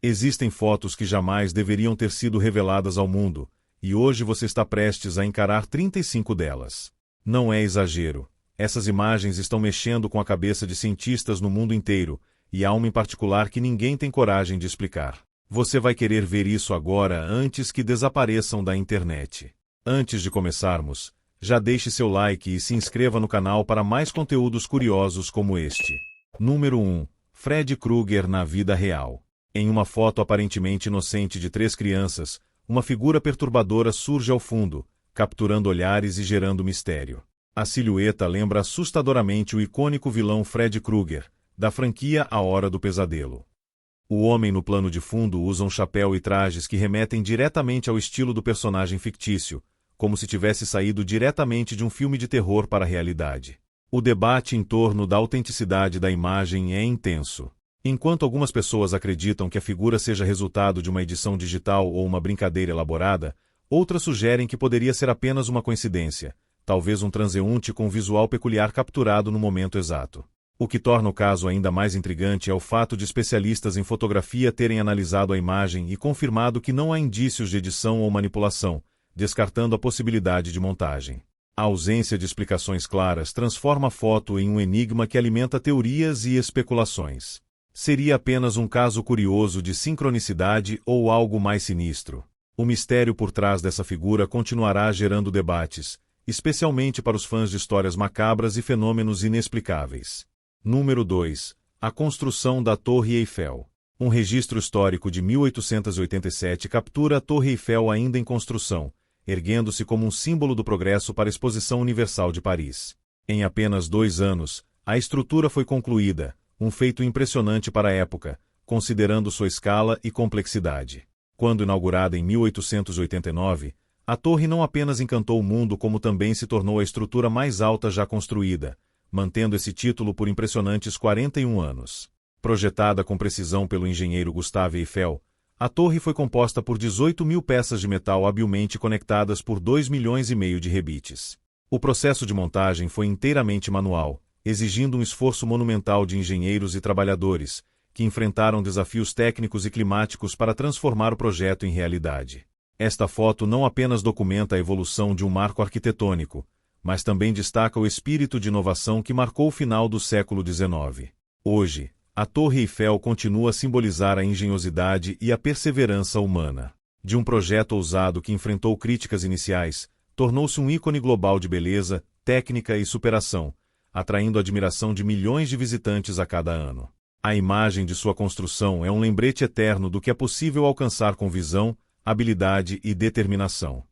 Existem fotos que jamais deveriam ter sido reveladas ao mundo, e hoje você está prestes a encarar 35 delas. Não é exagero. Essas imagens estão mexendo com a cabeça de cientistas no mundo inteiro, e há uma em particular que ninguém tem coragem de explicar. Você vai querer ver isso agora antes que desapareçam da internet. Antes de começarmos, já deixe seu like e se inscreva no canal para mais conteúdos curiosos como este. Número 1. Fred Krueger na vida real. Em uma foto aparentemente inocente de 3 crianças, uma figura perturbadora surge ao fundo, capturando olhares e gerando mistério. A silhueta lembra assustadoramente o icônico vilão Fred Krueger, da franquia A Hora do Pesadelo. O homem no plano de fundo usa um chapéu e trajes que remetem diretamente ao estilo do personagem fictício, como se tivesse saído diretamente de um filme de terror para a realidade. O debate em torno da autenticidade da imagem é intenso. Enquanto algumas pessoas acreditam que a figura seja resultado de uma edição digital ou uma brincadeira elaborada, outras sugerem que poderia ser apenas uma coincidência, talvez um transeunte com um visual peculiar capturado no momento exato. O que torna o caso ainda mais intrigante é o fato de especialistas em fotografia terem analisado a imagem e confirmado que não há indícios de edição ou manipulação, descartando a possibilidade de montagem. A ausência de explicações claras transforma a foto em um enigma que alimenta teorias e especulações. Seria apenas um caso curioso de sincronicidade ou algo mais sinistro? O mistério por trás dessa figura continuará gerando debates, especialmente para os fãs de histórias macabras e fenômenos inexplicáveis. Número 2. A construção da Torre Eiffel. Um registro histórico de 1887 captura a Torre Eiffel ainda em construção, erguendo-se como um símbolo do progresso para a Exposição Universal de Paris. Em apenas 2 anos, a estrutura foi concluída, um feito impressionante para a época, considerando sua escala e complexidade. Quando inaugurada em 1889, a torre não apenas encantou o mundo como também se tornou a estrutura mais alta já construída, mantendo esse título por impressionantes 41 anos. Projetada com precisão pelo engenheiro Gustave Eiffel, a torre foi composta por 18.000 peças de metal habilmente conectadas por 2,5 milhões de rebites. O processo de montagem foi inteiramente manual, exigindo um esforço monumental de engenheiros e trabalhadores, que enfrentaram desafios técnicos e climáticos para transformar o projeto em realidade. Esta foto não apenas documenta a evolução de um marco arquitetônico, mas também destaca o espírito de inovação que marcou o final do século XIX. Hoje, a Torre Eiffel continua a simbolizar a engenhosidade e a perseverança humana. De um projeto ousado que enfrentou críticas iniciais, tornou-se um ícone global de beleza, técnica e superação, atraindo a admiração de milhões de visitantes a cada ano. A imagem de sua construção é um lembrete eterno do que é possível alcançar com visão, habilidade e determinação.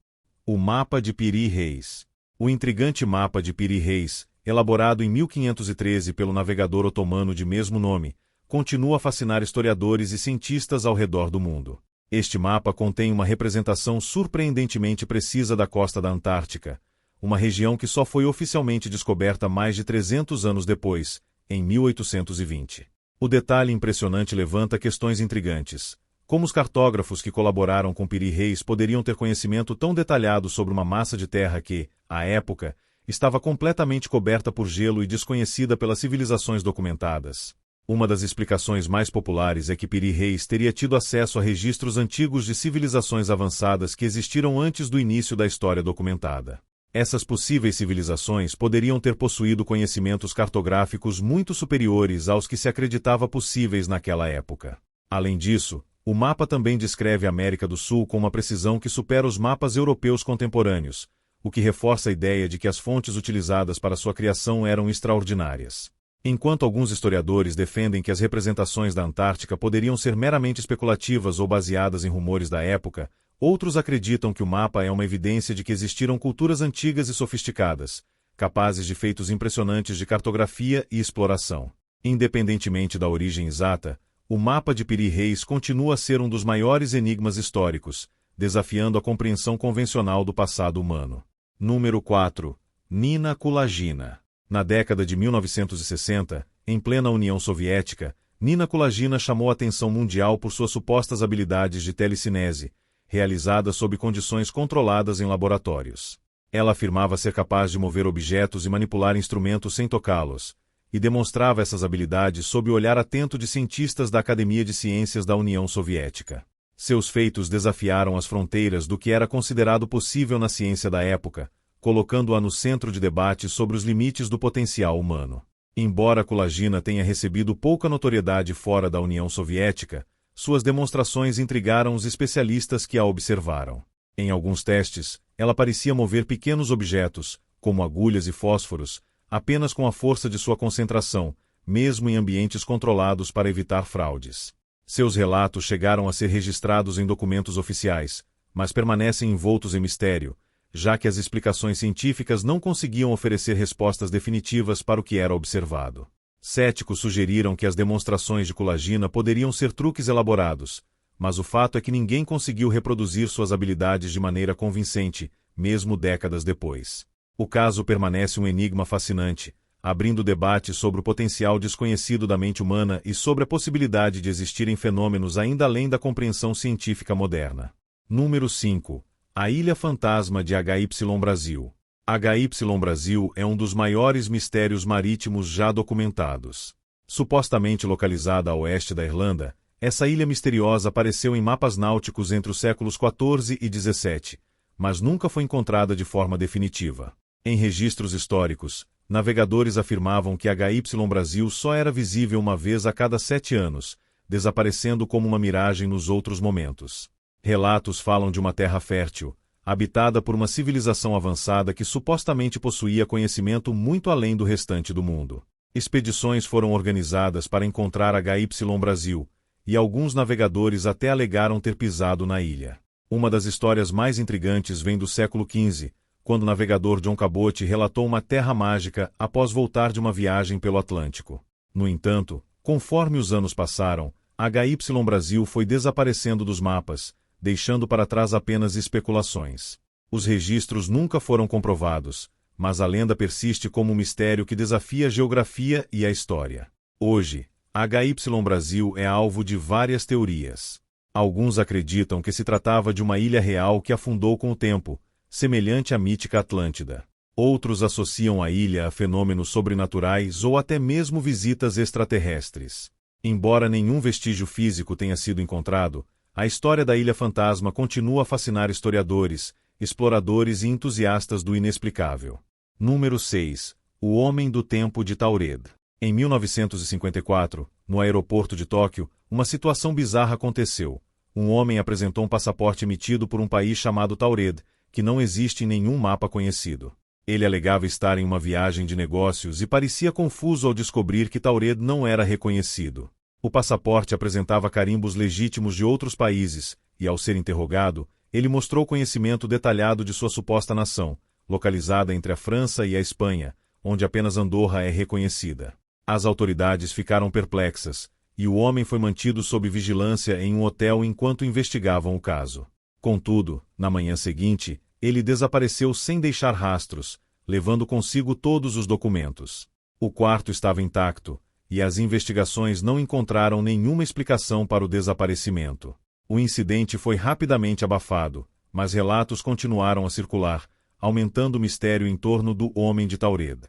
O Mapa de Piri Reis. O intrigante Mapa de Piri Reis, elaborado em 1513 pelo navegador otomano de mesmo nome, continua a fascinar historiadores e cientistas ao redor do mundo. Este mapa contém uma representação surpreendentemente precisa da costa da Antártica, uma região que só foi oficialmente descoberta mais de 300 anos depois, em 1820. O detalhe impressionante levanta questões intrigantes. Como os cartógrafos que colaboraram com Piri Reis poderiam ter conhecimento tão detalhado sobre uma massa de terra que, à época, estava completamente coberta por gelo e desconhecida pelas civilizações documentadas? Uma das explicações mais populares é que Piri Reis teria tido acesso a registros antigos de civilizações avançadas que existiram antes do início da história documentada. Essas possíveis civilizações poderiam ter possuído conhecimentos cartográficos muito superiores aos que se acreditava possíveis naquela época. Além disso, o mapa também descreve a América do Sul com uma precisão que supera os mapas europeus contemporâneos, o que reforça a ideia de que as fontes utilizadas para sua criação eram extraordinárias. Enquanto alguns historiadores defendem que as representações da Antártica poderiam ser meramente especulativas ou baseadas em rumores da época, outros acreditam que o mapa é uma evidência de que existiram culturas antigas e sofisticadas, capazes de feitos impressionantes de cartografia e exploração. Independentemente da origem exata, o Mapa de Piri Reis continua a ser um dos maiores enigmas históricos, desafiando a compreensão convencional do passado humano. Número 4. Nina Kulagina. Na década de 1960, em plena União Soviética, Nina Kulagina chamou a atenção mundial por suas supostas habilidades de telecinese, realizadas sob condições controladas em laboratórios. Ela afirmava ser capaz de mover objetos e manipular instrumentos sem tocá-los, e demonstrava essas habilidades sob o olhar atento de cientistas da Academia de Ciências da União Soviética. Seus feitos desafiaram as fronteiras do que era considerado possível na ciência da época, colocando-a no centro de debate sobre os limites do potencial humano. Embora Kulagina tenha recebido pouca notoriedade fora da União Soviética, suas demonstrações intrigaram os especialistas que a observaram. Em alguns testes, ela parecia mover pequenos objetos, como agulhas e fósforos, apenas com a força de sua concentração, mesmo em ambientes controlados para evitar fraudes. Seus relatos chegaram a ser registrados em documentos oficiais, mas permanecem envoltos em mistério, já que as explicações científicas não conseguiam oferecer respostas definitivas para o que era observado. Céticos sugeriram que as demonstrações de Kulagina poderiam ser truques elaborados, mas o fato é que ninguém conseguiu reproduzir suas habilidades de maneira convincente, mesmo décadas depois. O caso permanece um enigma fascinante, abrindo debate sobre o potencial desconhecido da mente humana e sobre a possibilidade de existirem fenômenos ainda além da compreensão científica moderna. Número 5. A Ilha Fantasma de HY Brasil. HY Brasil é um dos maiores mistérios marítimos já documentados. Supostamente localizada a oeste da Irlanda, essa ilha misteriosa apareceu em mapas náuticos entre os séculos XIV e XVII, mas nunca foi encontrada de forma definitiva. Em registros históricos, navegadores afirmavam que HY Brasil só era visível uma vez a cada 7 anos, desaparecendo como uma miragem nos outros momentos. Relatos falam de uma terra fértil, habitada por uma civilização avançada que supostamente possuía conhecimento muito além do restante do mundo. Expedições foram organizadas para encontrar HY Brasil, e alguns navegadores até alegaram ter pisado na ilha. Uma das histórias mais intrigantes vem do século XV, quando o navegador John Cabot relatou uma terra mágica após voltar de uma viagem pelo Atlântico. No entanto, conforme os anos passaram, HY Brasil foi desaparecendo dos mapas, deixando para trás apenas especulações. Os registros nunca foram comprovados, mas a lenda persiste como um mistério que desafia a geografia e a história. Hoje, HY Brasil é alvo de várias teorias. Alguns acreditam que se tratava de uma ilha real que afundou com o tempo, semelhante à mítica Atlântida. Outros associam a ilha a fenômenos sobrenaturais ou até mesmo visitas extraterrestres. Embora nenhum vestígio físico tenha sido encontrado, a história da Ilha Fantasma continua a fascinar historiadores, exploradores e entusiastas do inexplicável. Número 6. O Homem do Tempo de Taured. Em 1954, no aeroporto de Tóquio, uma situação bizarra aconteceu. Um homem apresentou um passaporte emitido por um país chamado Taured, que não existe em nenhum mapa conhecido. Ele alegava estar em uma viagem de negócios e parecia confuso ao descobrir que Taured não era reconhecido. O passaporte apresentava carimbos legítimos de outros países, e ao ser interrogado, ele mostrou conhecimento detalhado de sua suposta nação, localizada entre a França e a Espanha, onde apenas Andorra é reconhecida. As autoridades ficaram perplexas, e o homem foi mantido sob vigilância em um hotel enquanto investigavam o caso. Contudo, na manhã seguinte, ele desapareceu sem deixar rastros, levando consigo todos os documentos. O quarto estava intacto, e as investigações não encontraram nenhuma explicação para o desaparecimento. O incidente foi rapidamente abafado, mas relatos continuaram a circular, aumentando o mistério em torno do Homem de Taured.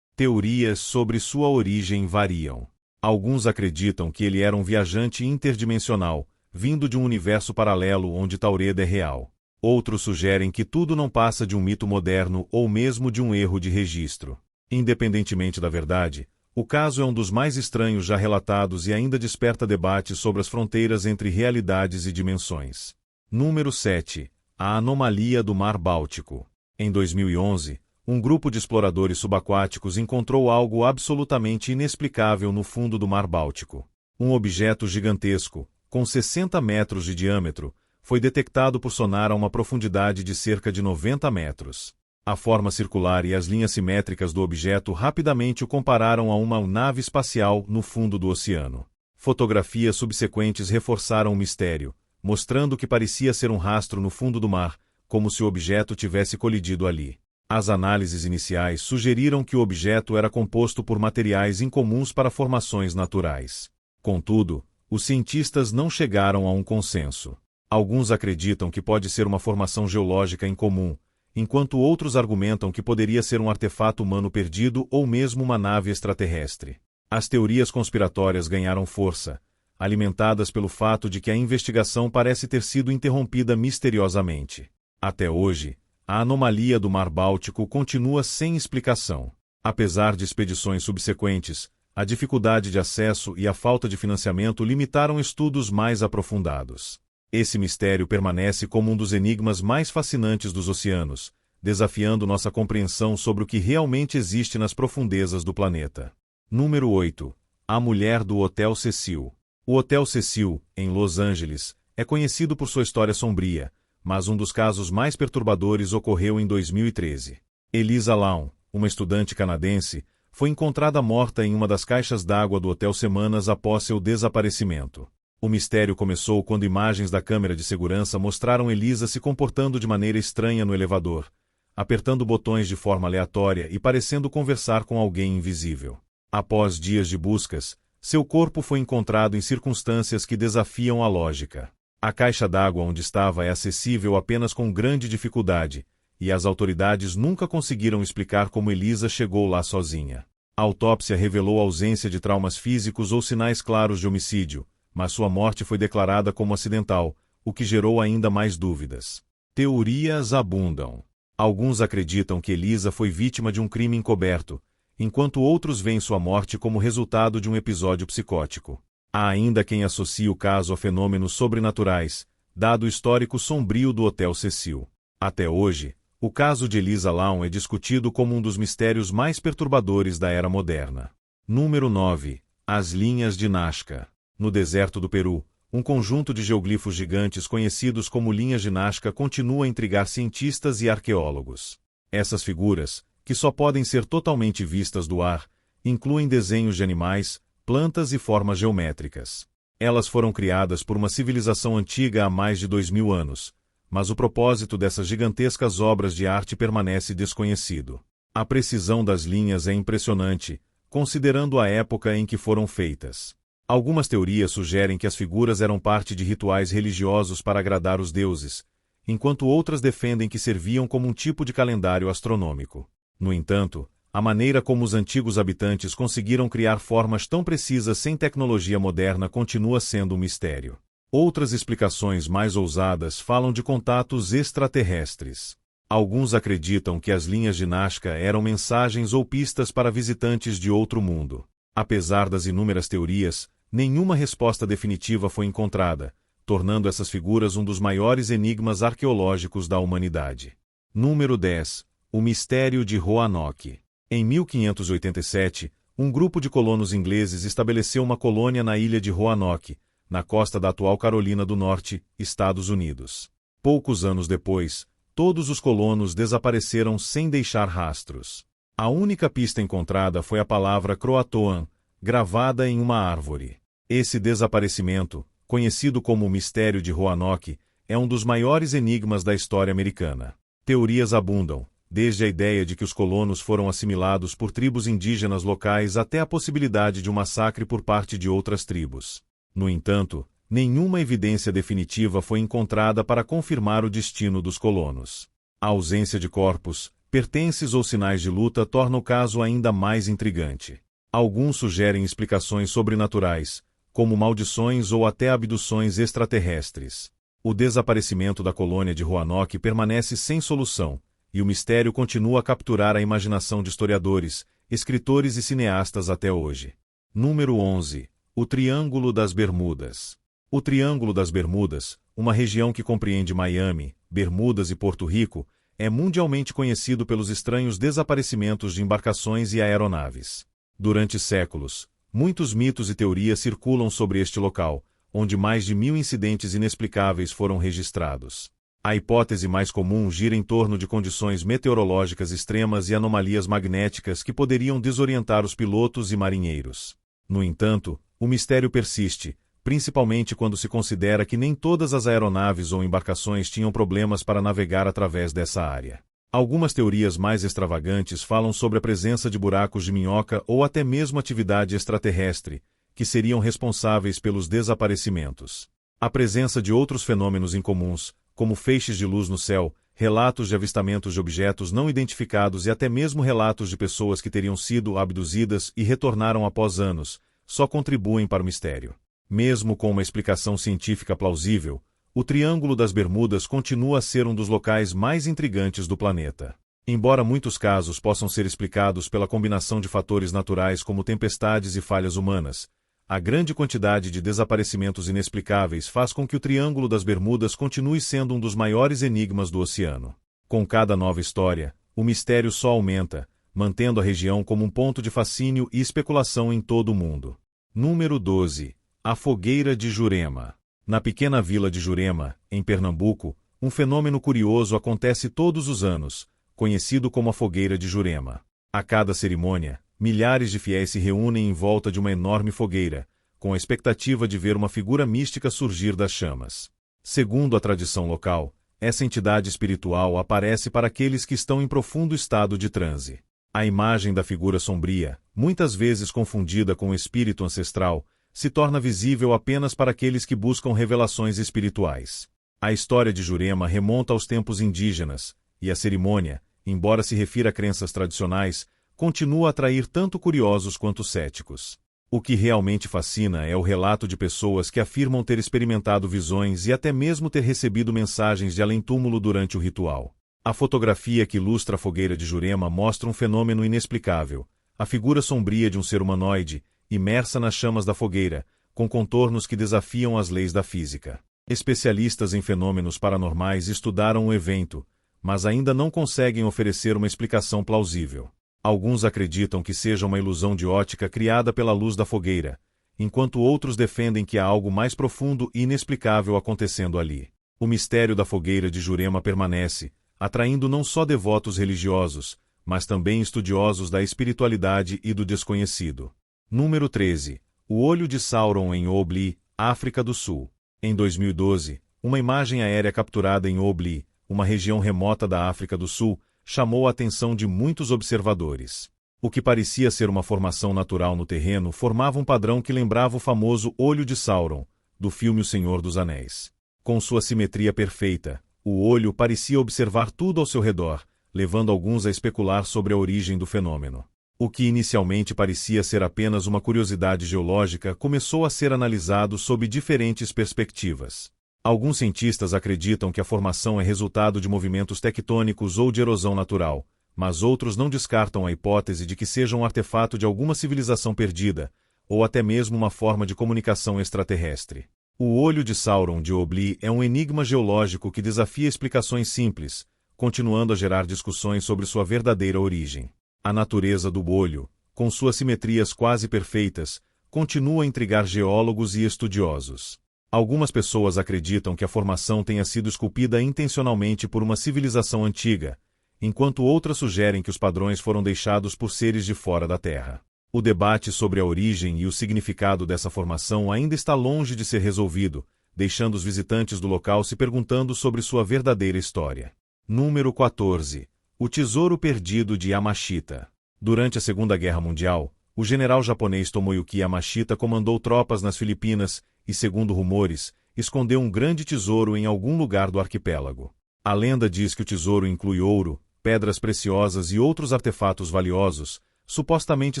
Teorias sobre sua origem variam. Alguns acreditam que ele era um viajante interdimensional, vindo de um universo paralelo onde Taured é real. Outros sugerem que tudo não passa de um mito moderno ou mesmo de um erro de registro. Independentemente da verdade, o caso é um dos mais estranhos já relatados e ainda desperta debates sobre as fronteiras entre realidades e dimensões. Número 7. A anomalia do Mar Báltico. Em 2011, um grupo de exploradores subaquáticos encontrou algo absolutamente inexplicável no fundo do Mar Báltico. Um objeto gigantesco, com 60 metros de diâmetro, foi detectado por sonar a uma profundidade de cerca de 90 metros. A forma circular e as linhas simétricas do objeto rapidamente o compararam a uma nave espacial no fundo do oceano. Fotografias subsequentes reforçaram o mistério, mostrando que parecia ser um rastro no fundo do mar, como se o objeto tivesse colidido ali. As análises iniciais sugeriram que o objeto era composto por materiais incomuns para formações naturais. Contudo, os cientistas não chegaram a um consenso. Alguns acreditam que pode ser uma formação geológica incomum, enquanto outros argumentam que poderia ser um artefato humano perdido ou mesmo uma nave extraterrestre. As teorias conspiratórias ganharam força, alimentadas pelo fato de que a investigação parece ter sido interrompida misteriosamente. Até hoje, a anomalia do Mar Báltico continua sem explicação. Apesar de expedições subsequentes, a dificuldade de acesso e a falta de financiamento limitaram estudos mais aprofundados. Esse mistério permanece como um dos enigmas mais fascinantes dos oceanos, desafiando nossa compreensão sobre o que realmente existe nas profundezas do planeta. Número 8. A Mulher do Hotel Cecil. O Hotel Cecil, em Los Angeles, é conhecido por sua história sombria, mas um dos casos mais perturbadores ocorreu em 2013. Elisa Lam, uma estudante canadense, foi encontrada morta em uma das caixas d'água do hotel semanas após seu desaparecimento. O mistério começou quando imagens da câmera de segurança mostraram Elisa se comportando de maneira estranha no elevador, apertando botões de forma aleatória e parecendo conversar com alguém invisível. Após dias de buscas, seu corpo foi encontrado em circunstâncias que desafiam a lógica. A caixa d'água onde estava é acessível apenas com grande dificuldade, e as autoridades nunca conseguiram explicar como Elisa chegou lá sozinha. A autópsia revelou ausência de traumas físicos ou sinais claros de homicídio, mas sua morte foi declarada como acidental, o que gerou ainda mais dúvidas. Teorias abundam. Alguns acreditam que Elisa foi vítima de um crime encoberto, enquanto outros veem sua morte como resultado de um episódio psicótico. Há ainda quem associe o caso a fenômenos sobrenaturais, dado o histórico sombrio do Hotel Cecil. Até hoje, o caso de Elisa Lam é discutido como um dos mistérios mais perturbadores da era moderna. Número 9. As linhas de Nazca. No deserto do Peru, um conjunto de geoglifos gigantes conhecidos como linhas de Nazca continua a intrigar cientistas e arqueólogos. Essas figuras, que só podem ser totalmente vistas do ar, incluem desenhos de animais, plantas e formas geométricas. Elas foram criadas por uma civilização antiga há mais de 2000 anos, mas o propósito dessas gigantescas obras de arte permanece desconhecido. A precisão das linhas é impressionante, considerando a época em que foram feitas. Algumas teorias sugerem que as figuras eram parte de rituais religiosos para agradar os deuses, enquanto outras defendem que serviam como um tipo de calendário astronômico. No entanto, a maneira como os antigos habitantes conseguiram criar formas tão precisas sem tecnologia moderna continua sendo um mistério. Outras explicações mais ousadas falam de contatos extraterrestres. Alguns acreditam que as linhas de Nazca eram mensagens ou pistas para visitantes de outro mundo. Apesar das inúmeras teorias, nenhuma resposta definitiva foi encontrada, tornando essas figuras um dos maiores enigmas arqueológicos da humanidade. Número 10. O Mistério de Roanoke. Em 1587, um grupo de colonos ingleses estabeleceu uma colônia na ilha de Roanoke, na costa da atual Carolina do Norte, Estados Unidos. Poucos anos depois, todos os colonos desapareceram sem deixar rastros. A única pista encontrada foi a palavra Croatoan, gravada em uma árvore. Esse desaparecimento, conhecido como o Mistério de Roanoke, é um dos maiores enigmas da história americana. Teorias abundam, desde a ideia de que os colonos foram assimilados por tribos indígenas locais até a possibilidade de um massacre por parte de outras tribos. No entanto, nenhuma evidência definitiva foi encontrada para confirmar o destino dos colonos. A ausência de corpos, pertences ou sinais de luta torna o caso ainda mais intrigante. Alguns sugerem explicações sobrenaturais, como maldições ou até abduções extraterrestres. O desaparecimento da colônia de Roanoke permanece sem solução, e o mistério continua a capturar a imaginação de historiadores, escritores e cineastas até hoje. Número 11. O Triângulo das Bermudas. O Triângulo das Bermudas, uma região que compreende Miami, Bermudas e Porto Rico, é mundialmente conhecido pelos estranhos desaparecimentos de embarcações e aeronaves. Durante séculos, muitos mitos e teorias circulam sobre este local, onde mais de 1000 incidentes inexplicáveis foram registrados. A hipótese mais comum gira em torno de condições meteorológicas extremas e anomalias magnéticas que poderiam desorientar os pilotos e marinheiros. No entanto, o mistério persiste, principalmente quando se considera que nem todas as aeronaves ou embarcações tinham problemas para navegar através dessa área. Algumas teorias mais extravagantes falam sobre a presença de buracos de minhoca ou até mesmo atividade extraterrestre, que seriam responsáveis pelos desaparecimentos. A presença de outros fenômenos incomuns, como feixes de luz no céu, relatos de avistamentos de objetos não identificados e até mesmo relatos de pessoas que teriam sido abduzidas e retornaram após anos, só contribuem para o mistério. Mesmo com uma explicação científica plausível, o Triângulo das Bermudas continua a ser um dos locais mais intrigantes do planeta. Embora muitos casos possam ser explicados pela combinação de fatores naturais como tempestades e falhas humanas, a grande quantidade de desaparecimentos inexplicáveis faz com que o Triângulo das Bermudas continue sendo um dos maiores enigmas do oceano. Com cada nova história, o mistério só aumenta, mantendo a região como um ponto de fascínio e especulação em todo o mundo. Número 12. A Fogueira de Jurema. Na pequena vila de Jurema, em Pernambuco, um fenômeno curioso acontece todos os anos, conhecido como a Fogueira de Jurema. A cada cerimônia, milhares de fiéis se reúnem em volta de uma enorme fogueira, com a expectativa de ver uma figura mística surgir das chamas. Segundo a tradição local, essa entidade espiritual aparece para aqueles que estão em profundo estado de transe. A imagem da figura sombria, muitas vezes confundida com o espírito ancestral, se torna visível apenas para aqueles que buscam revelações espirituais. A história de Jurema remonta aos tempos indígenas, e a cerimônia, embora se refira a crenças tradicionais, continua a atrair tanto curiosos quanto céticos. O que realmente fascina é o relato de pessoas que afirmam ter experimentado visões e até mesmo ter recebido mensagens de além-túmulo durante o ritual. A fotografia que ilustra a Fogueira de Jurema mostra um fenômeno inexplicável, a figura sombria de um ser humanoide, imersa nas chamas da fogueira, com contornos que desafiam as leis da física. Especialistas em fenômenos paranormais estudaram o evento, mas ainda não conseguem oferecer uma explicação plausível. Alguns acreditam que seja uma ilusão de ótica criada pela luz da fogueira, enquanto outros defendem que há algo mais profundo e inexplicável acontecendo ali. O mistério da Fogueira de Jurema permanece, atraindo não só devotos religiosos, mas também estudiosos da espiritualidade e do desconhecido. Número 13. O Olho de Sauron em Oobli, África do Sul. Em 2012, uma imagem aérea capturada em Oobli, uma região remota da África do Sul, chamou a atenção de muitos observadores. O que parecia ser uma formação natural no terreno formava um padrão que lembrava o famoso Olho de Sauron, do filme O Senhor dos Anéis. Com sua simetria perfeita, o olho parecia observar tudo ao seu redor, levando alguns a especular sobre a origem do fenômeno. O que inicialmente parecia ser apenas uma curiosidade geológica começou a ser analisado sob diferentes perspectivas. Alguns cientistas acreditam que a formação é resultado de movimentos tectônicos ou de erosão natural, mas outros não descartam a hipótese de que seja um artefato de alguma civilização perdida, ou até mesmo uma forma de comunicação extraterrestre. O Olho de Sauron de Oobli é um enigma geológico que desafia explicações simples, continuando a gerar discussões sobre sua verdadeira origem. A natureza do olho, com suas simetrias quase perfeitas, continua a intrigar geólogos e estudiosos. Algumas pessoas acreditam que a formação tenha sido esculpida intencionalmente por uma civilização antiga, enquanto outras sugerem que os padrões foram deixados por seres de fora da Terra. O debate sobre a origem e o significado dessa formação ainda está longe de ser resolvido, deixando os visitantes do local se perguntando sobre sua verdadeira história. Número 14. O Tesouro Perdido de Yamashita. Durante a Segunda Guerra Mundial, o general japonês Tomoyuki Yamashita comandou tropas nas Filipinas e, segundo rumores, escondeu um grande tesouro em algum lugar do arquipélago. A lenda diz que o tesouro inclui ouro, pedras preciosas e outros artefatos valiosos, supostamente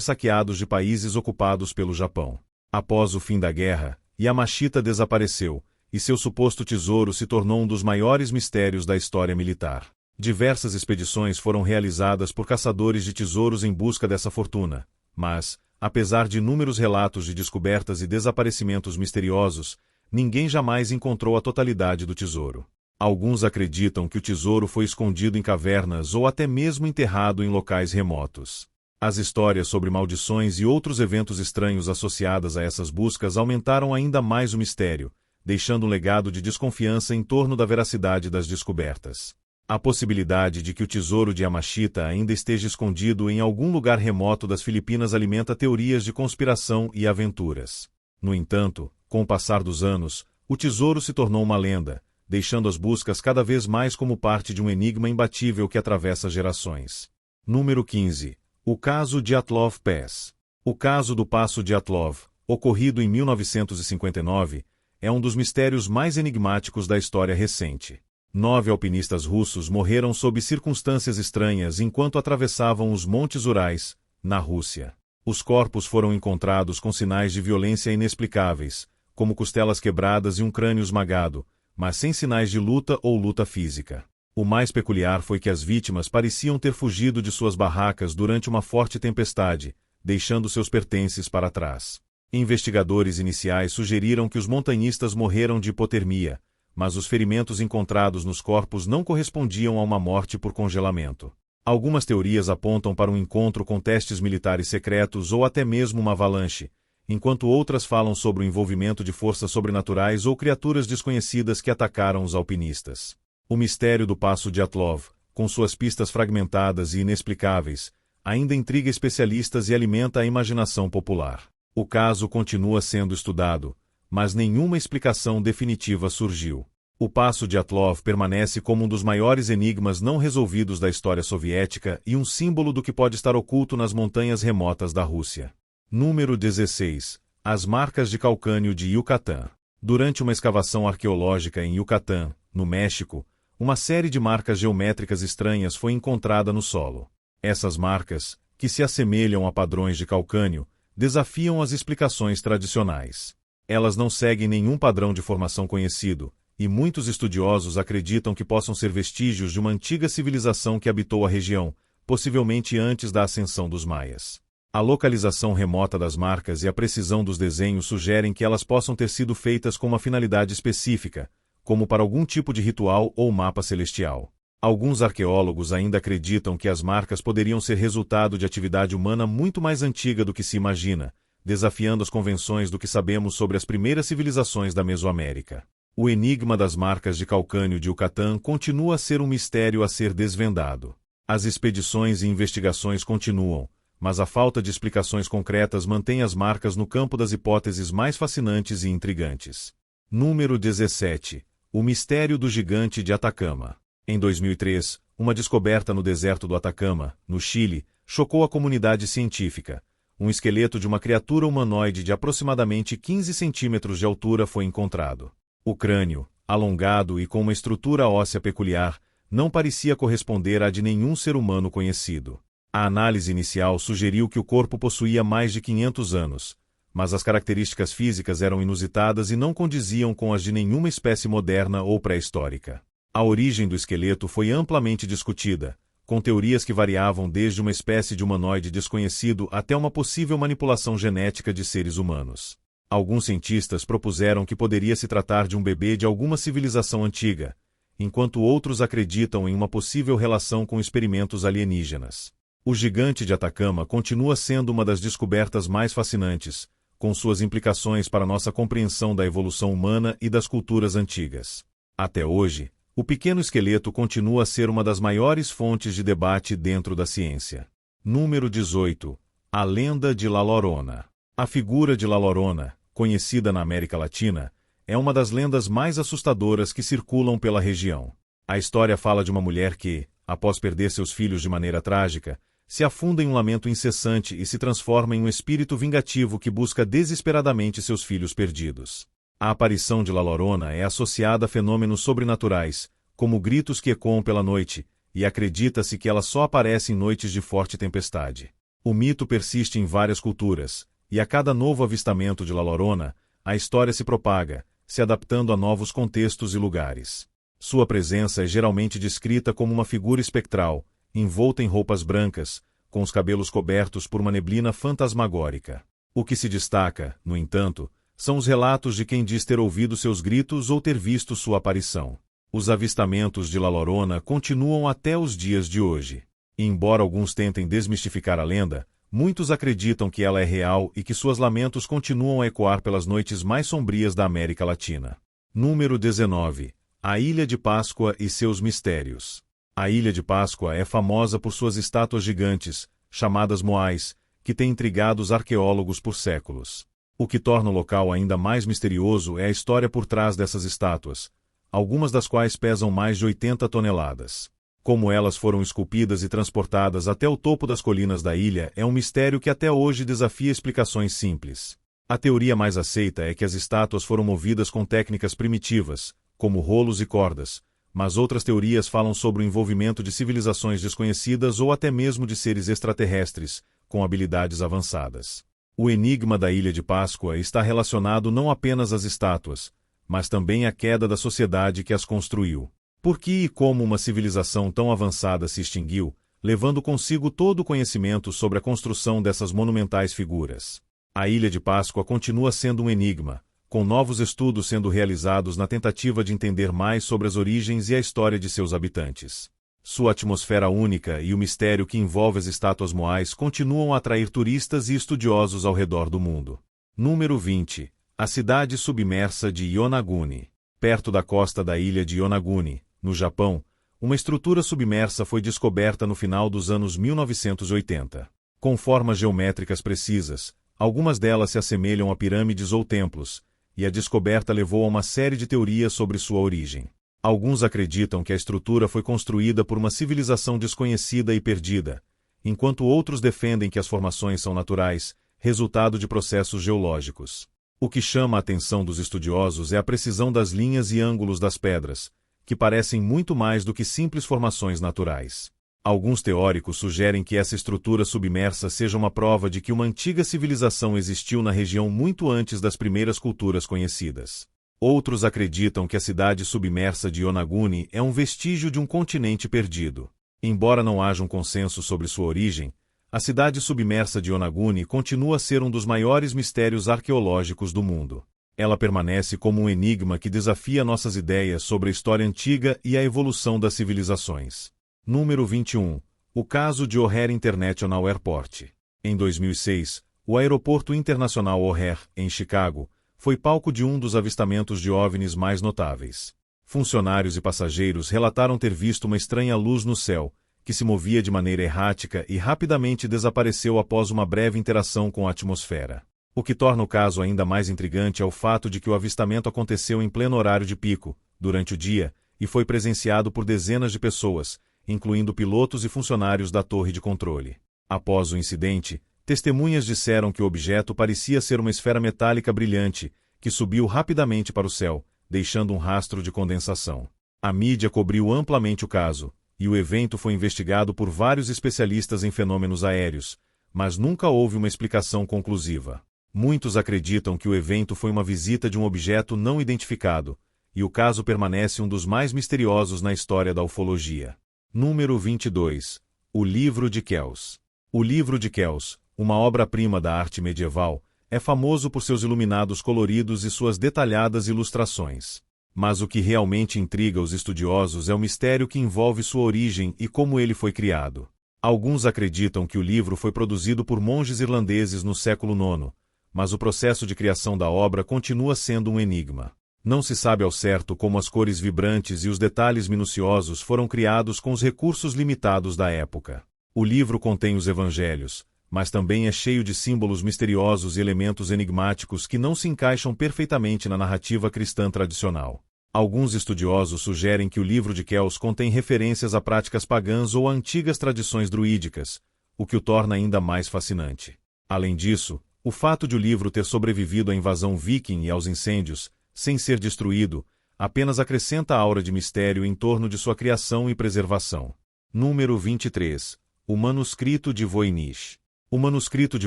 saqueados de países ocupados pelo Japão. Após o fim da guerra, Yamashita desapareceu, e seu suposto tesouro se tornou um dos maiores mistérios da história militar. Diversas expedições foram realizadas por caçadores de tesouros em busca dessa fortuna, mas, apesar de inúmeros relatos de descobertas e desaparecimentos misteriosos, ninguém jamais encontrou a totalidade do tesouro. Alguns acreditam que o tesouro foi escondido em cavernas ou até mesmo enterrado em locais remotos. As histórias sobre maldições e outros eventos estranhos associadas a essas buscas aumentaram ainda mais o mistério, deixando um legado de desconfiança em torno da veracidade das descobertas. A possibilidade de que o tesouro de Yamashita ainda esteja escondido em algum lugar remoto das Filipinas alimenta teorias de conspiração e aventuras. No entanto, com o passar dos anos, o tesouro se tornou uma lenda, deixando as buscas cada vez mais como parte de um enigma imbatível que atravessa gerações. Número 15. O caso Dyatlov Pass. O caso do Passo Dyatlov, ocorrido em 1959, é um dos mistérios mais enigmáticos da história recente. 9 alpinistas russos morreram sob circunstâncias estranhas enquanto atravessavam os Montes Urais, na Rússia. Os corpos foram encontrados com sinais de violência inexplicáveis, como costelas quebradas e um crânio esmagado, mas sem sinais de luta ou luta física. O mais peculiar foi que as vítimas pareciam ter fugido de suas barracas durante uma forte tempestade, deixando seus pertences para trás. Investigadores iniciais sugeriram que os montanhistas morreram de hipotermia, mas os ferimentos encontrados nos corpos não correspondiam a uma morte por congelamento. Algumas teorias apontam para um encontro com testes militares secretos ou até mesmo uma avalanche, enquanto outras falam sobre o envolvimento de forças sobrenaturais ou criaturas desconhecidas que atacaram os alpinistas. O mistério do Passo Dyatlov, com suas pistas fragmentadas e inexplicáveis, ainda intriga especialistas e alimenta a imaginação popular. O caso continua sendo estudado, mas nenhuma explicação definitiva surgiu. O Passo Dyatlov permanece como um dos maiores enigmas não resolvidos da história soviética e um símbolo do que pode estar oculto nas montanhas remotas da Rússia. Número 16. As marcas de calcânio de Yucatán. Durante uma escavação arqueológica em Yucatán, no México, uma série de marcas geométricas estranhas foi encontrada no solo. Essas marcas, que se assemelham a padrões de calcânio, desafiam as explicações tradicionais. Elas não seguem nenhum padrão de formação conhecido, e muitos estudiosos acreditam que possam ser vestígios de uma antiga civilização que habitou a região, possivelmente antes da ascensão dos maias. A localização remota das marcas e a precisão dos desenhos sugerem que elas possam ter sido feitas com uma finalidade específica, como para algum tipo de ritual ou mapa celestial. Alguns arqueólogos ainda acreditam que as marcas poderiam ser resultado de atividade humana muito mais antiga do que se imagina, desafiando as convenções do que sabemos sobre as primeiras civilizações da Mesoamérica. O enigma das marcas de calcânio de Yucatán continua a ser um mistério a ser desvendado. As expedições e investigações continuam, mas a falta de explicações concretas mantém as marcas no campo das hipóteses mais fascinantes e intrigantes. Número 17. O mistério do gigante de Atacama. Em 2003, uma descoberta no deserto do Atacama, no Chile, chocou a comunidade científica. Um esqueleto de uma criatura humanoide de aproximadamente 15 centímetros de altura foi encontrado. O crânio, alongado e com uma estrutura óssea peculiar, não parecia corresponder à de nenhum ser humano conhecido. A análise inicial sugeriu que o corpo possuía mais de 500 anos, mas as características físicas eram inusitadas e não condiziam com as de nenhuma espécie moderna ou pré-histórica. A origem do esqueleto foi amplamente discutida, com teorias que variavam desde uma espécie de humanoide desconhecido até uma possível manipulação genética de seres humanos. Alguns cientistas propuseram que poderia se tratar de um bebê de alguma civilização antiga, enquanto outros acreditam em uma possível relação com experimentos alienígenas. O gigante de Atacama continua sendo uma das descobertas mais fascinantes, com suas implicações para nossa compreensão da evolução humana e das culturas antigas. Até hoje, o pequeno esqueleto continua a ser uma das maiores fontes de debate dentro da ciência. Número 18. A lenda de La Llorona. A figura de La Llorona, conhecida na América Latina, é uma das lendas mais assustadoras que circulam pela região. A história fala de uma mulher que, após perder seus filhos de maneira trágica, se afunda em um lamento incessante e se transforma em um espírito vingativo que busca desesperadamente seus filhos perdidos. A aparição de La Llorona é associada a fenômenos sobrenaturais, como gritos que ecoam pela noite, e acredita-se que ela só aparece em noites de forte tempestade. O mito persiste em várias culturas, e a cada novo avistamento de La Llorona, a história se propaga, se adaptando a novos contextos e lugares. Sua presença é geralmente descrita como uma figura espectral, envolta em roupas brancas, com os cabelos cobertos por uma neblina fantasmagórica. O que se destaca, no entanto, são os relatos de quem diz ter ouvido seus gritos ou ter visto sua aparição. Os avistamentos de La Llorona continuam até os dias de hoje. E embora alguns tentem desmistificar a lenda, muitos acreditam que ela é real e que seus lamentos continuam a ecoar pelas noites mais sombrias da América Latina. Número 19. A Ilha de Páscoa e seus mistérios. A Ilha de Páscoa é famosa por suas estátuas gigantes, chamadas moais, que têm intrigado os arqueólogos por séculos. O que torna o local ainda mais misterioso é a história por trás dessas estátuas, algumas das quais pesam mais de 80 toneladas. Como elas foram esculpidas e transportadas até o topo das colinas da ilha é um mistério que até hoje desafia explicações simples. A teoria mais aceita é que as estátuas foram movidas com técnicas primitivas, como rolos e cordas, mas outras teorias falam sobre o envolvimento de civilizações desconhecidas ou até mesmo de seres extraterrestres, com habilidades avançadas. O enigma da Ilha de Páscoa está relacionado não apenas às estátuas, mas também à queda da sociedade que as construiu. Por que e como uma civilização tão avançada se extinguiu, levando consigo todo o conhecimento sobre a construção dessas monumentais figuras? A Ilha de Páscoa continua sendo um enigma, com novos estudos sendo realizados na tentativa de entender mais sobre as origens e a história de seus habitantes. Sua atmosfera única e o mistério que envolve as estátuas moais continuam a atrair turistas e estudiosos ao redor do mundo. Número 20. A cidade submersa de Yonaguni. Perto da costa da ilha de Yonaguni, no Japão, uma estrutura submersa foi descoberta no final dos anos 1980. Com formas geométricas precisas, algumas delas se assemelham a pirâmides ou templos, e a descoberta levou a uma série de teorias sobre sua origem. Alguns acreditam que a estrutura foi construída por uma civilização desconhecida e perdida, enquanto outros defendem que as formações são naturais, resultado de processos geológicos. O que chama a atenção dos estudiosos é a precisão das linhas e ângulos das pedras, que parecem muito mais do que simples formações naturais. Alguns teóricos sugerem que essa estrutura submersa seja uma prova de que uma antiga civilização existiu na região muito antes das primeiras culturas conhecidas. Outros acreditam que a cidade submersa de Yonaguni é um vestígio de um continente perdido. Embora não haja um consenso sobre sua origem, a cidade submersa de Yonaguni continua a ser um dos maiores mistérios arqueológicos do mundo. Ela permanece como um enigma que desafia nossas ideias sobre a história antiga e a evolução das civilizações. Número 21. O caso de O'Hare International Airport. Em 2006, o Aeroporto Internacional O'Hare, em Chicago, foi palco de um dos avistamentos de OVNIs mais notáveis. Funcionários e passageiros relataram ter visto uma estranha luz no céu, que se movia de maneira errática e rapidamente desapareceu após uma breve interação com a atmosfera. O que torna o caso ainda mais intrigante é o fato de que o avistamento aconteceu em pleno horário de pico, durante o dia, e foi presenciado por dezenas de pessoas, incluindo pilotos e funcionários da torre de controle. Após o incidente, testemunhas disseram que o objeto parecia ser uma esfera metálica brilhante, que subiu rapidamente para o céu, deixando um rastro de condensação. A mídia cobriu amplamente o caso, e o evento foi investigado por vários especialistas em fenômenos aéreos, mas nunca houve uma explicação conclusiva. Muitos acreditam que o evento foi uma visita de um objeto não identificado, e o caso permanece um dos mais misteriosos na história da ufologia. Número 22. O Livro de Kells. O Livro de Kells, uma obra-prima da arte medieval, é famoso por seus iluminados coloridos e suas detalhadas ilustrações. Mas o que realmente intriga os estudiosos é o mistério que envolve sua origem e como ele foi criado. Alguns acreditam que o livro foi produzido por monges irlandeses no século IX, mas o processo de criação da obra continua sendo um enigma. Não se sabe ao certo como as cores vibrantes e os detalhes minuciosos foram criados com os recursos limitados da época. O livro contém os evangelhos, mas também é cheio de símbolos misteriosos e elementos enigmáticos que não se encaixam perfeitamente na narrativa cristã tradicional. Alguns estudiosos sugerem que o livro de Kells contém referências a práticas pagãs ou a antigas tradições druídicas, o que o torna ainda mais fascinante. Além disso, o fato de o livro ter sobrevivido à invasão viking e aos incêndios, sem ser destruído, apenas acrescenta a aura de mistério em torno de sua criação e preservação. Número 23. O Manuscrito de Voynich. O Manuscrito de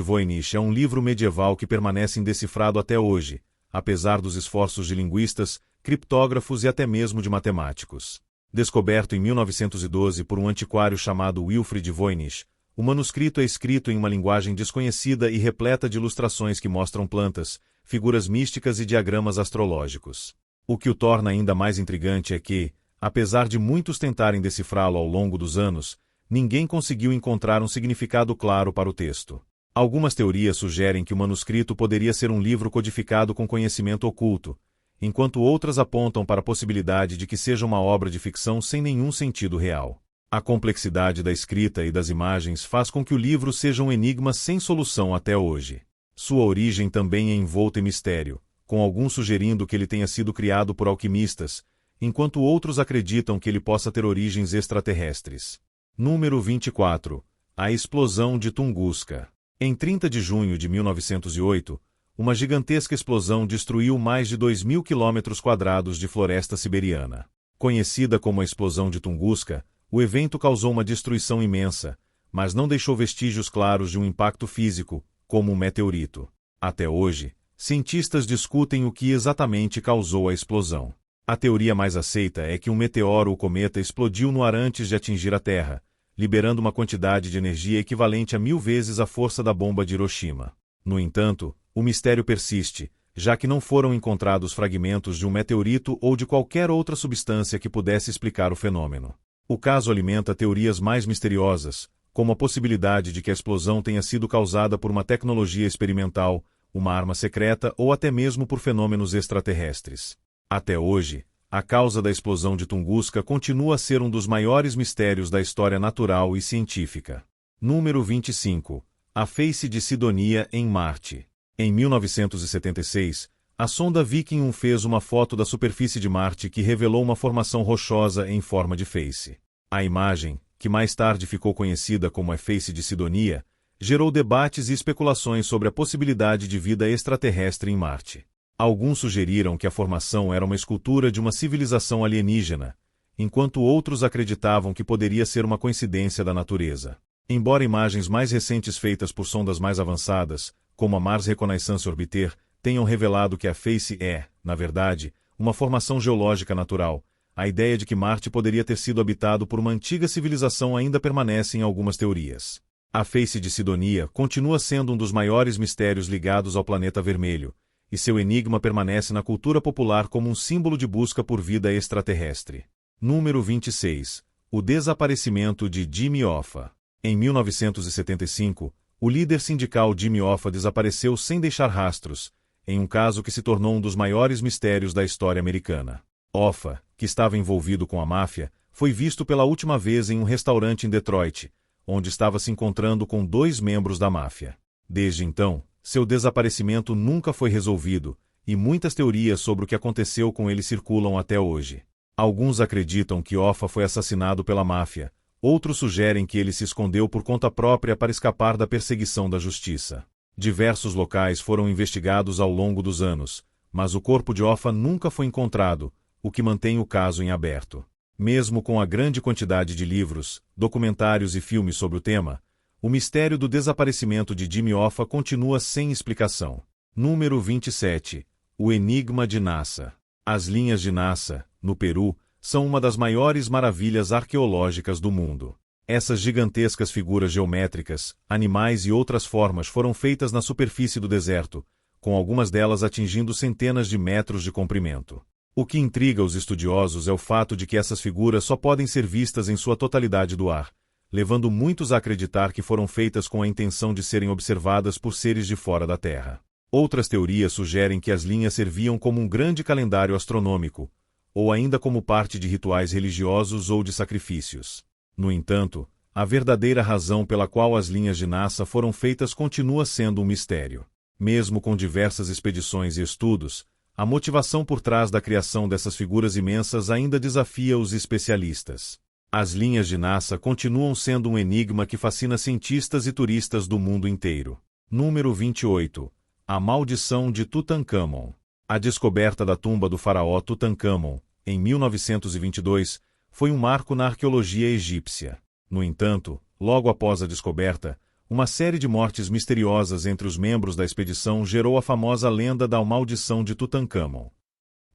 Voynich é um livro medieval que permanece indecifrado até hoje, apesar dos esforços de linguistas, criptógrafos e até mesmo de matemáticos. Descoberto em 1912 por um antiquário chamado Wilfrid Voynich, o manuscrito é escrito em uma linguagem desconhecida e repleta de ilustrações que mostram plantas, figuras místicas e diagramas astrológicos. O que o torna ainda mais intrigante é que, apesar de muitos tentarem decifrá-lo ao longo dos anos, ninguém conseguiu encontrar um significado claro para o texto. Algumas teorias sugerem que o manuscrito poderia ser um livro codificado com conhecimento oculto, enquanto outras apontam para a possibilidade de que seja uma obra de ficção sem nenhum sentido real. A complexidade da escrita e das imagens faz com que o livro seja um enigma sem solução até hoje. Sua origem também é envolta em mistério, com alguns sugerindo que ele tenha sido criado por alquimistas, enquanto outros acreditam que ele possa ter origens extraterrestres. Número 24. A explosão de Tunguska. Em 30 de junho de 1908, uma gigantesca explosão destruiu mais de 2.000 km² de floresta siberiana. Conhecida como a explosão de Tunguska, o evento causou uma destruição imensa, mas não deixou vestígios claros de um impacto físico, como um meteorito. Até hoje, cientistas discutem o que exatamente causou a explosão. A teoria mais aceita é que um meteoro ou cometa explodiu no ar antes de atingir a Terra, liberando uma quantidade de energia equivalente a 1000 vezes a força da bomba de Hiroshima. No entanto, o mistério persiste, já que não foram encontrados fragmentos de um meteorito ou de qualquer outra substância que pudesse explicar o fenômeno. O caso alimenta teorias mais misteriosas, como a possibilidade de que a explosão tenha sido causada por uma tecnologia experimental, uma arma secreta ou até mesmo por fenômenos extraterrestres. Até hoje, a causa da explosão de Tunguska continua a ser um dos maiores mistérios da história natural e científica. Número 25. A Feice de Sidonia em Marte. Em 1976, a sonda Viking 1 fez uma foto da superfície de Marte que revelou uma formação rochosa em forma de feice. A imagem, que mais tarde ficou conhecida como a Feice de Sidonia, gerou debates e especulações sobre a possibilidade de vida extraterrestre em Marte. Alguns sugeriram que a formação era uma escultura de uma civilização alienígena, enquanto outros acreditavam que poderia ser uma coincidência da natureza. Embora imagens mais recentes feitas por sondas mais avançadas, como a Mars Reconnaissance Orbiter, tenham revelado que a Feice é, na verdade, uma formação geológica natural, a ideia de que Marte poderia ter sido habitado por uma antiga civilização ainda permanece em algumas teorias. A Feice de Sidonia continua sendo um dos maiores mistérios ligados ao planeta vermelho, e seu enigma permanece na cultura popular como um símbolo de busca por vida extraterrestre. Número 26. O desaparecimento de Jimmy Hoffa. Em 1975, o líder sindical Jimmy Hoffa desapareceu sem deixar rastros, em um caso que se tornou um dos maiores mistérios da história americana. Hoffa, que estava envolvido com a máfia, foi visto pela última vez em um restaurante em Detroit, onde estava se encontrando com 2 membros da máfia. Desde então, seu desaparecimento nunca foi resolvido, e muitas teorias sobre o que aconteceu com ele circulam até hoje. Alguns acreditam que Hoffa foi assassinado pela máfia, outros sugerem que ele se escondeu por conta própria para escapar da perseguição da justiça. Diversos locais foram investigados ao longo dos anos, mas o corpo de Hoffa nunca foi encontrado, o que mantém o caso em aberto. Mesmo com a grande quantidade de livros, documentários e filmes sobre o tema, o mistério do desaparecimento de Jimmy Hoffa continua sem explicação. Número 27. O enigma de Nassa. As linhas de Nassa, no Peru, são uma das maiores maravilhas arqueológicas do mundo. Essas gigantescas figuras geométricas, animais e outras formas foram feitas na superfície do deserto, com algumas delas atingindo centenas de metros de comprimento. O que intriga os estudiosos é o fato de que essas figuras só podem ser vistas em sua totalidade do ar, levando muitos a acreditar que foram feitas com a intenção de serem observadas por seres de fora da Terra. Outras teorias sugerem que as linhas serviam como um grande calendário astronômico, ou ainda como parte de rituais religiosos ou de sacrifícios. No entanto, a verdadeira razão pela qual as linhas de Nassa foram feitas continua sendo um mistério. Mesmo com diversas expedições e estudos, a motivação por trás da criação dessas figuras imensas ainda desafia os especialistas. As linhas de Nassa continuam sendo um enigma que fascina cientistas e turistas do mundo inteiro. Número 28. A maldição de Tutancâmon. A descoberta da tumba do faraó Tutancâmon, em 1922, foi um marco na arqueologia egípcia. No entanto, logo após a descoberta, uma série de mortes misteriosas entre os membros da expedição gerou a famosa lenda da maldição de Tutancâmon.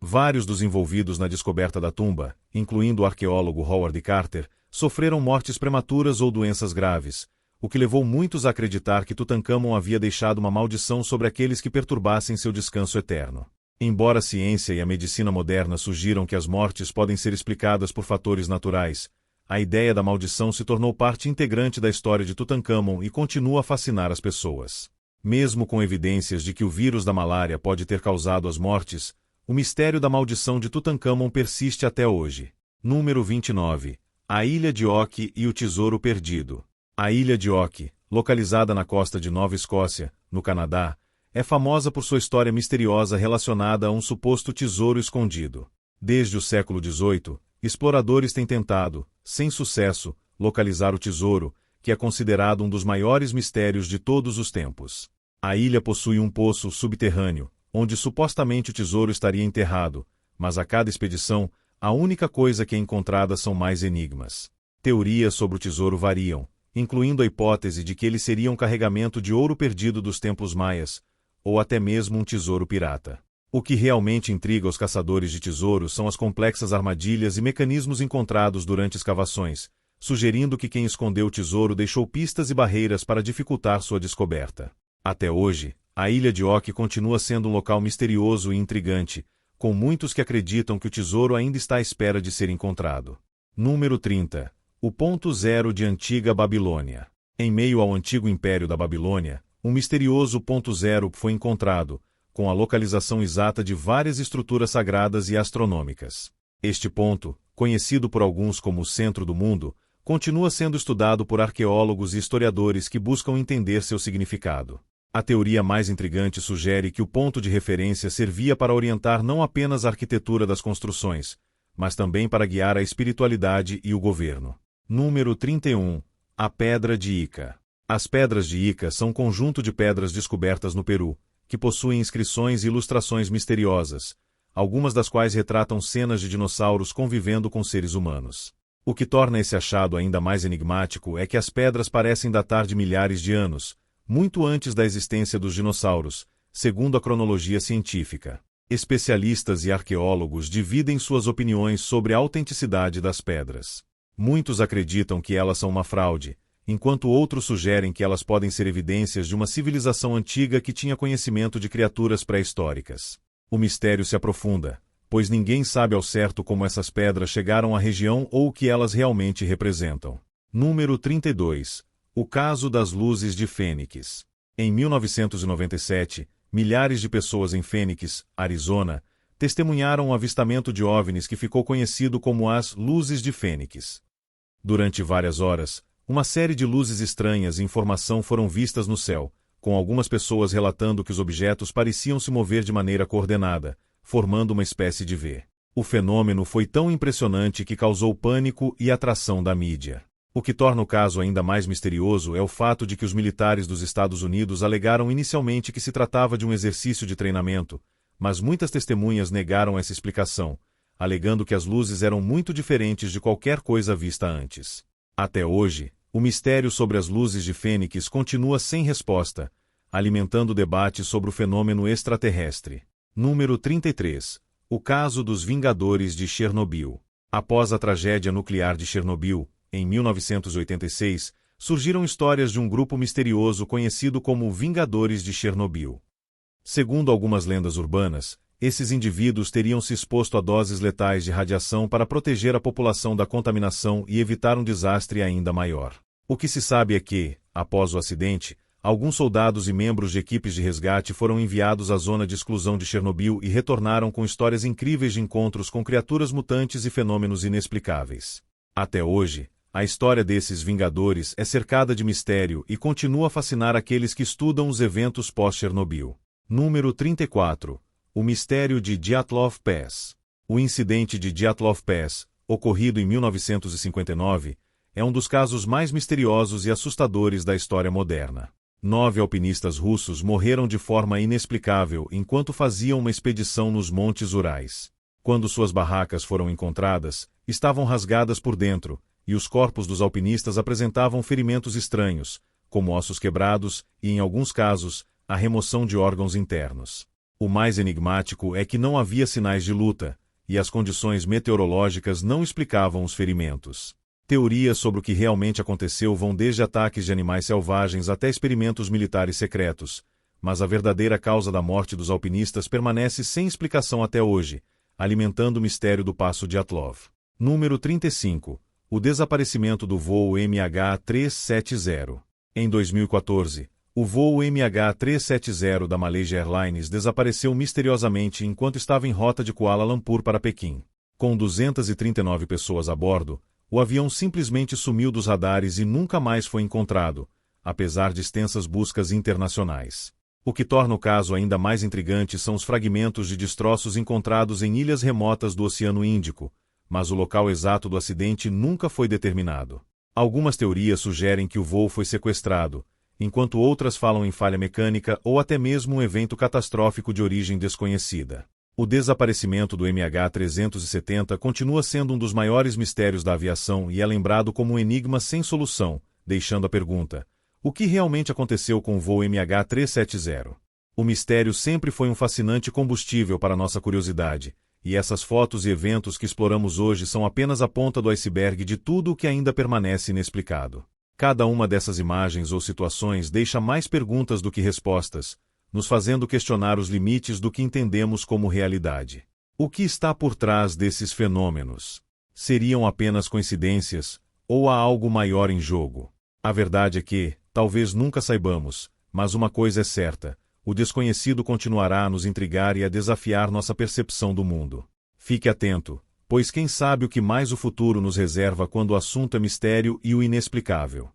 Vários dos envolvidos na descoberta da tumba, incluindo o arqueólogo Howard Carter, sofreram mortes prematuras ou doenças graves, o que levou muitos a acreditar que Tutancâmon havia deixado uma maldição sobre aqueles que perturbassem seu descanso eterno. Embora a ciência e a medicina moderna sugiram que as mortes podem ser explicadas por fatores naturais, a ideia da maldição se tornou parte integrante da história de Tutancâmon e continua a fascinar as pessoas. Mesmo com evidências de que o vírus da malária pode ter causado as mortes, o mistério da maldição de Tutancâmon persiste até hoje. Número 29. A Ilha de Oki e o Tesouro Perdido. A Ilha de Oki, localizada na costa de Nova Escócia, no Canadá, é famosa por sua história misteriosa relacionada a um suposto tesouro escondido. Desde o século XVIII, exploradores têm tentado, sem sucesso, localizar o tesouro, que é considerado um dos maiores mistérios de todos os tempos. A ilha possui um poço subterrâneo, onde supostamente o tesouro estaria enterrado, mas a cada expedição, a única coisa que é encontrada são mais enigmas. Teorias sobre o tesouro variam, incluindo a hipótese de que ele seria um carregamento de ouro perdido dos templos maias, ou até mesmo um tesouro pirata. O que realmente intriga os caçadores de tesouros são as complexas armadilhas e mecanismos encontrados durante escavações, sugerindo que quem escondeu o tesouro deixou pistas e barreiras para dificultar sua descoberta. Até hoje, a ilha de Ok continua sendo um local misterioso e intrigante, com muitos que acreditam que o tesouro ainda está à espera de ser encontrado. Número 30. O ponto zero de Antiga Babilônia. Em meio ao antigo Império da Babilônia, um misterioso ponto zero foi encontrado, com a localização exata de várias estruturas sagradas e astronômicas. Este ponto, conhecido por alguns como o centro do mundo, continua sendo estudado por arqueólogos e historiadores que buscam entender seu significado. A teoria mais intrigante sugere que o ponto de referência servia para orientar não apenas a arquitetura das construções, mas também para guiar a espiritualidade e o governo. Número 31. A Pedra de Ica. As pedras de Ica são um conjunto de pedras descobertas no Peru, que possuem inscrições e ilustrações misteriosas, algumas das quais retratam cenas de dinossauros convivendo com seres humanos. O que torna esse achado ainda mais enigmático é que as pedras parecem datar de milhares de anos, muito antes da existência dos dinossauros, segundo a cronologia científica. Especialistas e arqueólogos dividem suas opiniões sobre a autenticidade das pedras. Muitos acreditam que elas são uma fraude, enquanto outros sugerem que elas podem ser evidências de uma civilização antiga que tinha conhecimento de criaturas pré-históricas. O mistério se aprofunda, pois ninguém sabe ao certo como essas pedras chegaram à região ou o que elas realmente representam. Número 32. O caso das luzes de Fênix. Em 1997, milhares de pessoas em Phoenix, Arizona, testemunharam um avistamento de OVNIs que ficou conhecido como as luzes de Fênix. Durante várias horas, uma série de luzes estranhas em formação foram vistas no céu, com algumas pessoas relatando que os objetos pareciam se mover de maneira coordenada, formando uma espécie de V. O fenômeno foi tão impressionante que causou pânico e atração da mídia. O que torna o caso ainda mais misterioso é o fato de que os militares dos Estados Unidos alegaram inicialmente que se tratava de um exercício de treinamento, mas muitas testemunhas negaram essa explicação, alegando que as luzes eram muito diferentes de qualquer coisa vista antes. Até hoje, o mistério sobre as luzes de Fênix continua sem resposta, alimentando o debate sobre o fenômeno extraterrestre. Número 33. O caso dos Vingadores de Chernobyl. Após a tragédia nuclear de Chernobyl, em 1986, surgiram histórias de um grupo misterioso conhecido como Vingadores de Chernobyl. Segundo algumas lendas urbanas, esses indivíduos teriam se exposto a doses letais de radiação para proteger a população da contaminação e evitar um desastre ainda maior. O que se sabe é que, após o acidente, alguns soldados e membros de equipes de resgate foram enviados à zona de exclusão de Chernobyl e retornaram com histórias incríveis de encontros com criaturas mutantes e fenômenos inexplicáveis. Até hoje, a história desses Vingadores é cercada de mistério e continua a fascinar aqueles que estudam os eventos pós-Chernobyl. Número 34. O mistério de Dyatlov Pass. O incidente de Dyatlov Pass, ocorrido em 1959, é um dos casos mais misteriosos e assustadores da história moderna. 9 alpinistas russos morreram de forma inexplicável enquanto faziam uma expedição nos Montes Urais. Quando suas barracas foram encontradas, estavam rasgadas por dentro, e os corpos dos alpinistas apresentavam ferimentos estranhos, como ossos quebrados e, em alguns casos, a remoção de órgãos internos. O mais enigmático é que não havia sinais de luta, e as condições meteorológicas não explicavam os ferimentos. Teorias sobre o que realmente aconteceu vão desde ataques de animais selvagens até experimentos militares secretos, mas a verdadeira causa da morte dos alpinistas permanece sem explicação até hoje, alimentando o mistério do Passo Dyatlov. Número 35. O desaparecimento do voo MH370. Em 2014, o voo MH370 da Malaysia Airlines desapareceu misteriosamente enquanto estava em rota de Kuala Lumpur para Pequim. Com 239 pessoas a bordo, o avião simplesmente sumiu dos radares e nunca mais foi encontrado, apesar de extensas buscas internacionais. O que torna o caso ainda mais intrigante são os fragmentos de destroços encontrados em ilhas remotas do Oceano Índico, mas o local exato do acidente nunca foi determinado. Algumas teorias sugerem que o voo foi sequestrado, enquanto outras falam em falha mecânica ou até mesmo um evento catastrófico de origem desconhecida. O desaparecimento do MH370 continua sendo um dos maiores mistérios da aviação e é lembrado como um enigma sem solução, deixando a pergunta: o que realmente aconteceu com o voo MH370? O mistério sempre foi um fascinante combustível para nossa curiosidade, e essas fotos e eventos que exploramos hoje são apenas a ponta do iceberg de tudo o que ainda permanece inexplicado. Cada uma dessas imagens ou situações deixa mais perguntas do que respostas, nos fazendo questionar os limites do que entendemos como realidade. O que está por trás desses fenômenos? Seriam apenas coincidências, ou há algo maior em jogo? A verdade é que, talvez nunca saibamos, mas uma coisa é certa: o desconhecido continuará a nos intrigar e a desafiar nossa percepção do mundo. Fique atento, pois quem sabe o que mais o futuro nos reserva quando o assunto é mistério e o inexplicável.